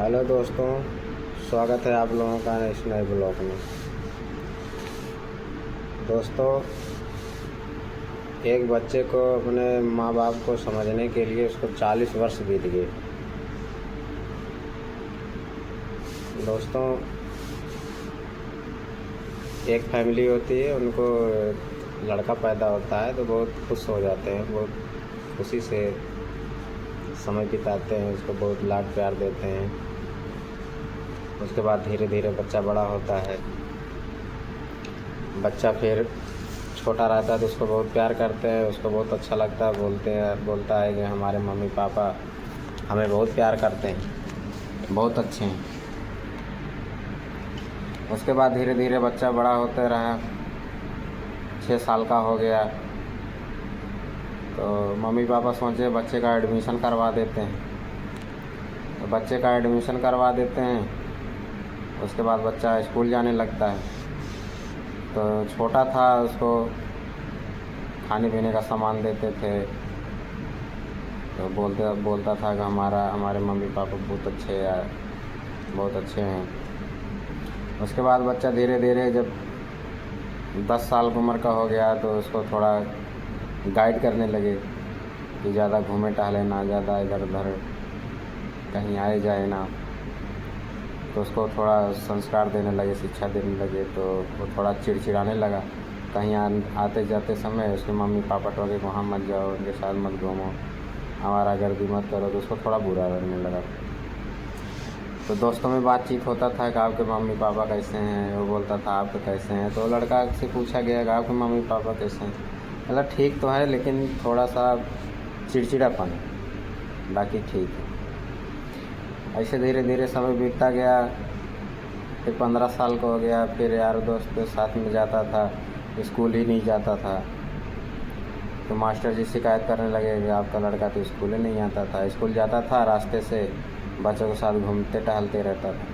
Hello दोस्तों, स्वागत है आप लोगों का इस नए ब्लॉग में। दोस्तों, एक बच्चे को अपने माँ बाप को समझने के लिए उसको 40 वर्ष बीत गए। दोस्तों, एक फैमिली होती है, उनको लड़का पैदा होता है तो बहुत खुश हो जाते हैं, बहुत खुशी से समय बिताते हैं, उसको बहुत लाड प्यार देते हैं। उसके बाद धीरे धीरे बच्चा बड़ा होता है। बच्चा फिर छोटा रहता है तो उसको बहुत प्यार करते हैं, उसको बहुत अच्छा लगता है, बोलता है कि हमारे मम्मी पापा हमें बहुत प्यार करते हैं, बहुत अच्छे हैं। उसके बाद धीरे धीरे बच्चा बड़ा होते रहा, 6 साल का हो गया तो मम्मी पापा सोचे बच्चे का एडमिशन करवा देते हैं। तो बच्चे का एडमिशन करवा देते हैं। उसके बाद बच्चा स्कूल जाने लगता है। तो छोटा था, उसको खाने पीने का सामान देते थे, तो बोलता था कि हमारे मम्मी पापा बहुत अच्छे हैं। उसके बाद बच्चा धीरे धीरे जब 10 साल की उम्र का हो गया तो उसको थोड़ा गाइड करने लगे कि ज़्यादा घूमे टहले ना, ज़्यादा इधर उधर कहीं आए जाए ना। तो उसको थोड़ा संस्कार देने लगे, शिक्षा देने लगे। तो वो थोड़ा चिड़चिड़ाने लगा। कहीं आते जाते समय उसके मम्मी पापा टोके वहाँ मत जाओ, उनके साथ मत घूमो, हमारा गर्दी मत करो, तो उसको थोड़ा बुरा लगने लगा। तो दोस्तों में बातचीत होता था कि आपके मम्मी पापा कैसे हैं, वो बोलता था आपके कैसे हैं। तो लड़का से पूछा गया कि आपके मम्मी पापा कैसे हैं। मतलब ठीक तो है, लेकिन थोड़ा सा चिड़चिड़ापन है, बाकी ठीक है। ऐसे धीरे धीरे समय बीतता गया। फिर 15 साल का हो गया। फिर यार दोस्त के साथ में जाता था, स्कूल ही नहीं जाता था। तो मास्टर जी शिकायत करने लगे कि आपका लड़का तो स्कूल ही नहीं आता था। स्कूल जाता था, रास्ते से बच्चों के साथ घूमते टहलते रहता था।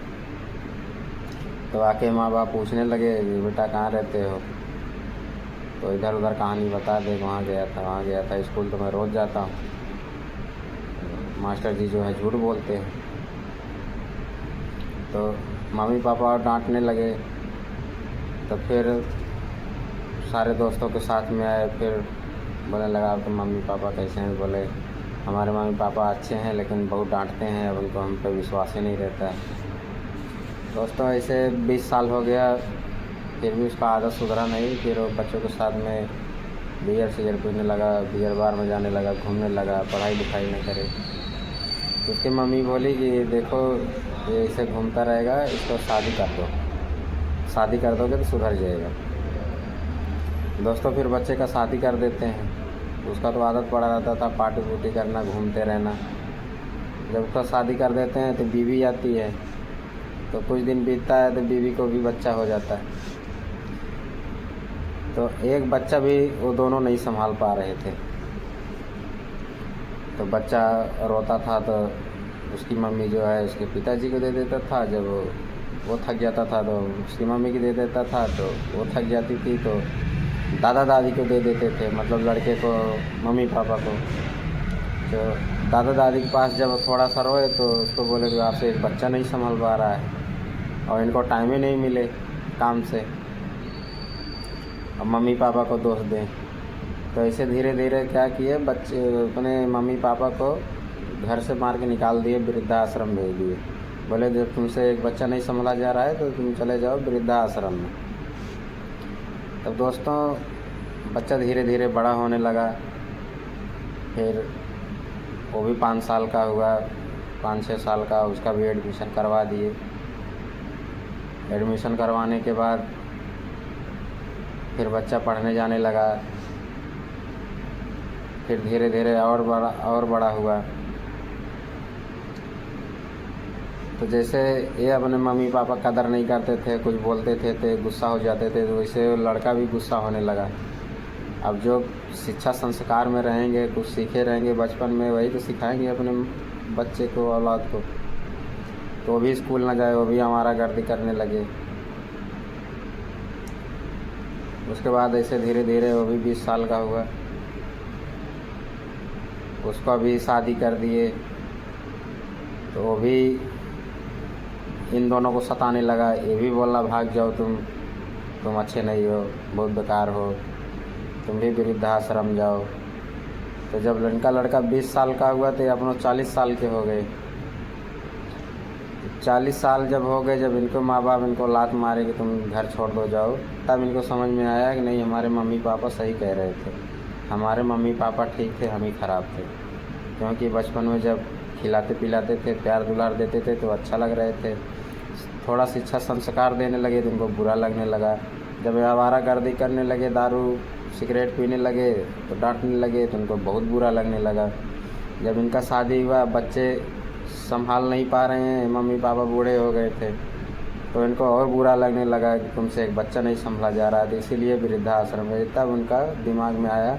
तो आके माँ बाप पूछने लगे कि बेटा कहाँ रहते हो। तो इधर उधर कहानी बता दे, वहाँ गया था, स्कूल तो मैं रोज़ जाता हूँ। मास्टर जी जो है झूठ बोलते हैं। तो मम्मी पापा डांटने लगे। तो फिर सारे दोस्तों के साथ में आए। फिर बोलने लगा आपके मम्मी पापा कैसे हैं। बोले हमारे मम्मी पापा अच्छे हैं, लेकिन बहुत डांटते हैं, अब उनको हम पे विश्वास ही नहीं रहता है। दोस्तों, ऐसे 20 साल हो गया, फिर भी उसका आदत सुधरा नहीं। फिर वो बच्चों के साथ में बियर सिगरेट पीने लगा, बियर बार में जाने लगा, घूमने लगा, पढ़ाई लिखाई नहीं करे। तो उसकी मम्मी बोली कि देखो ये ऐसे घूमता रहेगा, इसको शादी कर दो, शादी कर दोगे तो सुधर जाएगा। दोस्तों, फिर बच्चे का शादी कर देते हैं। उसका तो आदत पड़ा रहता था पार्टी वूटी करना, घूमते रहना। जब उसका शादी कर देते हैं तो बीवी आती है। तो कुछ दिन बीतता है तो बीवी को भी बच्चा हो जाता है। तो एक बच्चा भी वो दोनों नहीं संभाल पा रहे थे। तो बच्चा रोता था तो उसकी मम्मी जो है उसके पिताजी को दे देता था। जब वो थक जाता था तो उसकी मम्मी को दे देता था। तो वो थक जाती थी तो दादा दादी को दे देते थे, मतलब लड़के को, मम्मी पापा को। तो दादा दादी के पास जब थोड़ा सा रोए तो उसको बोले कि आपसे एक बच्चा नहीं संभल पा रहा है और इनको टाइम ही नहीं मिले काम से, अब मम्मी पापा को दोष दें। तो ऐसे धीरे धीरे क्या किए, बच्चे अपने मम्मी पापा को घर से मार के निकाल दिए, वृद्धाश्रम भेज दिए। बोले जब तुमसे एक बच्चा नहीं संभाला जा रहा है तो तुम चले जाओ वृद्धाश्रम में। तब दोस्तों, बच्चा धीरे धीरे बड़ा होने लगा। फिर वो भी 5 साल का हुआ, 5-6 साल का, उसका भी एडमिशन करवा दिए। एडमिशन करवाने के बाद फिर बच्चा पढ़ने जाने लगा। फिर धीरे धीरे और बड़ा हुआ। तो जैसे ये अपने मम्मी पापा कदर नहीं करते थे, कुछ बोलते थे गुस्सा हो जाते थे, तो वैसे लड़का भी गुस्सा होने लगा। अब जो शिक्षा संस्कार में रहेंगे, कुछ सीखे रहेंगे बचपन में, वही तो सिखाएंगे अपने बच्चे को, औलाद को। तो वो भी स्कूल ना जाए, वो भी हमारा गर्दी करने लगे। उसके बाद ऐसे धीरे धीरे वो भी 20 साल का हुआ, उसको भी शादी कर दिए। तो वो भी इन दोनों को सताने लगा। ये भी बोला भाग जाओ तुम अच्छे नहीं हो, बहुत बेकार हो, तुम भी वृद्धाश्रम जाओ। तो जब इनका लड़का 20 साल का हुआ तो अपनों 40 साल के हो गए। 40 साल जब हो गए, जब इनको माँ बाप इनको लात मारे कि तुम घर छोड़ दो जाओ, तब इनको समझ में आया कि नहीं, हमारे मम्मी पापा सही कह रहे थे, हमारे मम्मी पापा ठीक थे, हम ही ख़राब थे। क्योंकि बचपन में जब खिलाते पिलाते थे, प्यार दुलार देते थे तो अच्छा लग रहे थे। थोड़ा शिक्षा संस्कार देने लगे तो उनको बुरा लगने लगा। जब आवारागर्दी करने लगे, दारू सिगरेट पीने लगे तो डांटने लगे तो उनको बहुत बुरा लगने लगा। जब इनका शादी हुआ, बच्चे संभाल नहीं पा रहे हैं, मम्मी पापा बूढ़े हो गए थे, तो इनको और बुरा लगने लगा कि तुमसे एक बच्चा नहीं संभाला जा रहा है, तो इसीलिए वृद्धाश्रम में। तब उनका दिमाग में आया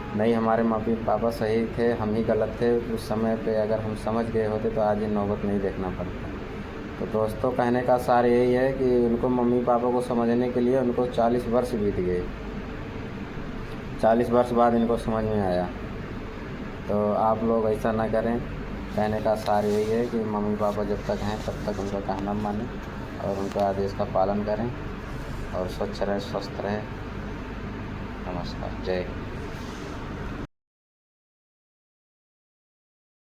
नहीं, हमारे मम्मी पापा सही थे, हम ही गलत थे उस समय पे। अगर हम समझ गए होते तो आज ये नौबत नहीं देखना पड़ता। तो दोस्तों, कहने का सार यही है कि उनको मम्मी पापा को समझने के लिए उनको 40 वर्ष बीत गए। 40 वर्ष बाद इनको समझ में आया। तो आप लोग ऐसा ना करें। कहने का सार यही है कि मम्मी पापा जब तक हैं तब तक उनका कहना मानें और उनका आदेश का पालन करें और स्वच्छ रहें, स्वस्थ रहें। नमस्कार, जय हिंद।